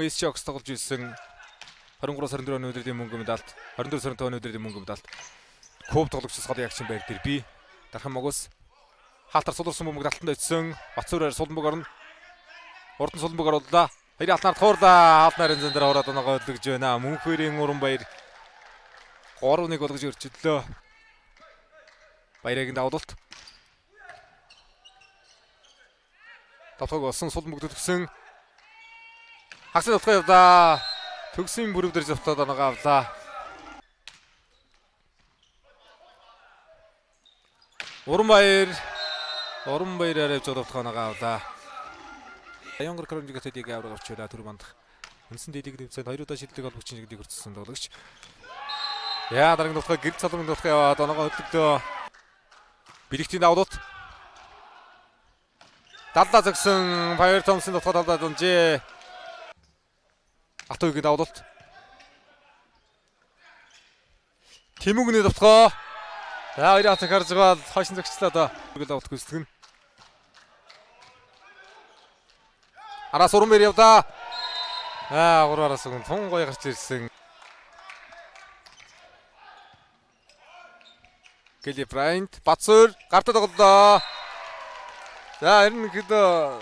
Тэмүгэн SC тоглож ирсэн 23-24 оны өдрийн мөнгө медальт 24-25 оны өдрийн мөнгө медальт Куб тоглогчдоос гол ягчин байр дээр би Дархан Могос хаалтар суларсан бөмбөг талтанд очсон Бацуураар Суланбөг орно. Урдан Суланбөг орууллаа. Хоёрын алтнаар туурлаа. Хаалт нарийн зэн дээр ороод оноогоо өдлөж байна. Мөнхбөрийн Уранбаяр 3-1 болгож өрчлөө. Баярагийн давуулт. Тавтаг болсон Суланбөг төгсөн. Хагсын утгаа явлаа. Төгсийн бүрэг дээр зовтоод оноогоо авлаа. Уранбаяр авч удавтгаанаа авлаа. Янгар Карамжиг тэдийг авраг авчулаа түр мандах. Үнсэн дэдийг дэвцээд 2 удаа шилдэг олбогч нэгдийг хүртсэн тоглогч. Яа дараагийн дутгаа гэрд цалмын дутгаа яваад оноогоо хөдлөгдөө. Бэлэгтийн давуулт. Даллаа зогсон Файр Томсын дутгаа талдаа дунжээ. Атуугийн давуулт. Тэмүгний дутгаа. За хоёрын атак харж байгаа бол хойшин зогчлоо доо. Гол давуулт гүйцэтгэн. Араас Уранбаяр явдаа. Гураас өгөн тун гоё гарч ирсэн. Келли Брайант Бацуур гартад тоглолоо. За ерөнхийдөө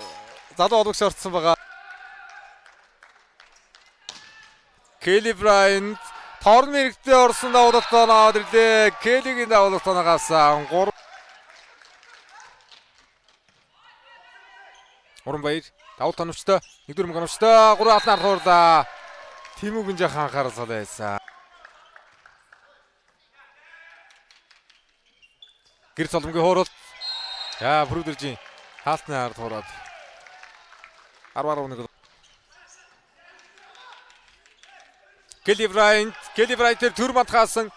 залуу олгогч орцсон байгаа. Келли Брайант торн мэрэгтээ орсон давуултаа наваад ирлээ. Келлигийн давуултаа гавсан. Уранбаяр давуулт ханавчтай 1-4 мөнгө ханавчтай 3 алтнаар туурлаа. Тэмүгэн жахан анхаарал байсан. Гэр цолмгийн хууралт. За бүрдэржийн хаалтны ард хуураад 10-11. Келли Брайант төр мантгаасан.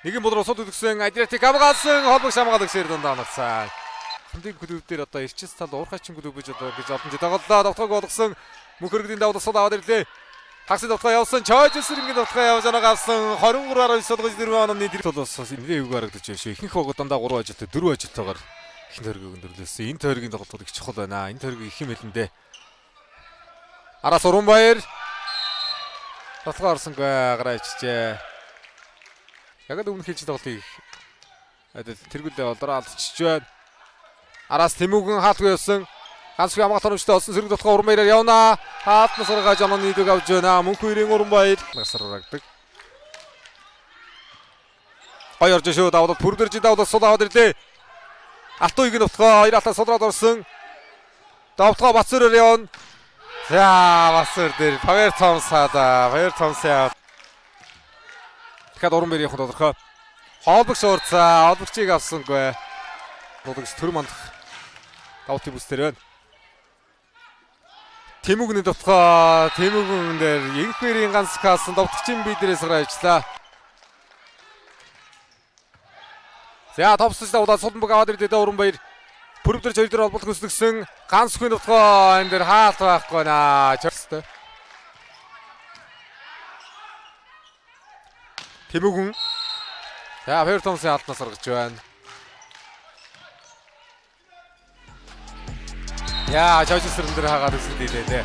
Нэгэн болор усууд өгсөн Адриатик хамгаалсан холбогч хамгаалагч дундаа оногцсан. Хамтын клуб дээр одоо Эрчис тал уурхайчин клуб гэж одоо гэж олон тоглолоо давтгааг болгосон мөнхөргөдийн давуулт сул аваад ирлээ. Такси давтгаа явсан Чойжсэрингийн давтгаа явж оноог авсан 23-19 солгож 4 онооны дэрэг толоос нэрээ үг харагдаж байна шүү. Ихэнх хог дандаа 3 ажилтай 4 ажилтайгаар ихэнх тойргийг өндөрлөөсөн. Энэ тойргийн тоглолтууд их чухал байна. Энэ тойрог их юм хэлэндээ. Араас Уранбаяр давтгаа орсонгүй гараа ичжээ. Яг л өмнө хэлж тоглолтыг тэргүүлээ олдроо алдчихж байна. Араас Тэмүгэн хаалтгүй явсан. Ганцхан хамгаалт хоногчтой олсон сэрэг дутгаа Уранбаяраар явнаа. Хаалтнаас гаргаж онооны дээг авч байна. Мөнхбөрийн Уранбаяр насрагдаг. Хоёр орж шүү давуулт бүрдэрж давуулт сул аваад ирлээ. Алтуугийн дутгаа хоёр алтаа сулраад орсон. Давтгаа Бацуураар явна. За Бацуур дээр Файр Томсаа. Дахиад Уранбаяр явах тодорхой. Хоолбогч уурцаа. Хоолбогчийг авсангүй. Тоглогч төр мандах. Давтын бүстэр байна. Тэмүгний дутгаа Тэмүгэн дээр Инхбэрийн ганц каасан давтагчийн бие дээрээс гараачлаа. За товсож давуулаад Суланбөг аваад ирлээ Уранбаяр. Бүрвдэрж хоёр дээр холболт хөслөгсөн ганц хүн дутгаа энэ дээр хаалт байхгүй наа. Чөстэй. Тэмүгэн. За Файр Томсын алтнаас гаргаж байна. Яа, Чойжсэрэн дээр хагаад өсөлдөө дээ.